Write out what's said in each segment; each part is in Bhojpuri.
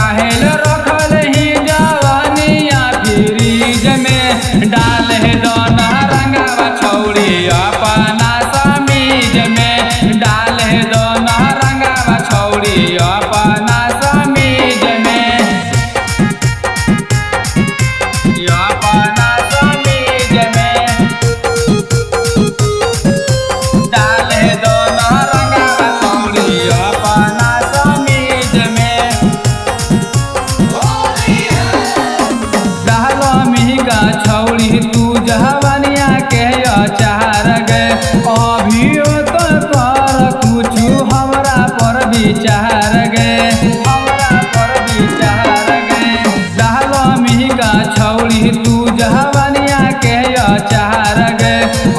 काहेल रखल ही जवानिया फ्रीज में डाल दोन रंगवा छौड़ी अपना समीज में डाल दोन रंगवा छौड़ी अपना समीज में अपना समीज में डाल दोन रंगवा छौड़ी अपना समीज में डालो मिहिका छौड़ी तू जवानिया के अचार गे अभियो तो कर कुछ हमरा पर विचार गे हमरा पर विचार गे डालो मिहिका छौड़ी तू जवानिया के अचार गे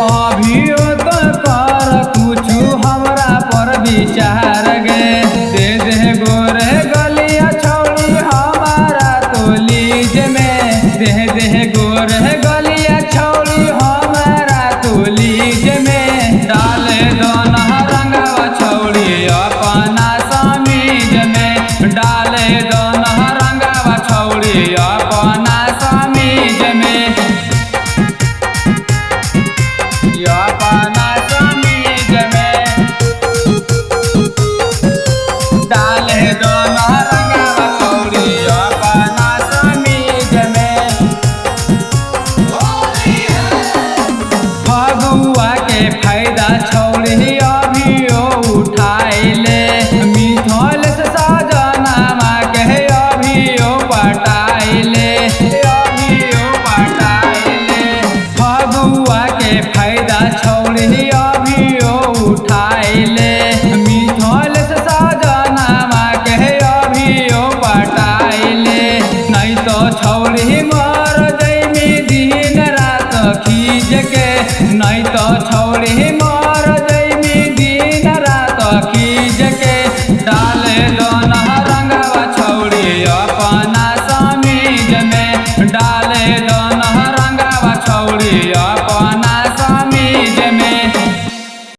अभियो तो कर कुछ हमरा पर विचार गे दे दे गोरे गलिया छौड़ी हमारा तो लीज में दे दे गोरे गलिया छौड़ी हमारा तो लीज में डाल दोन रंगवा छौड़ी अपना समीज में डाल दोन रंगवा छौड़ी अपना समीज में अपना समीज में डाल दोन रंगवा छौड़ी अपना समीज में फगुआ के फायदा छौड़ी अभियो उठाइले मिथल से सजनामा के अभियो पटा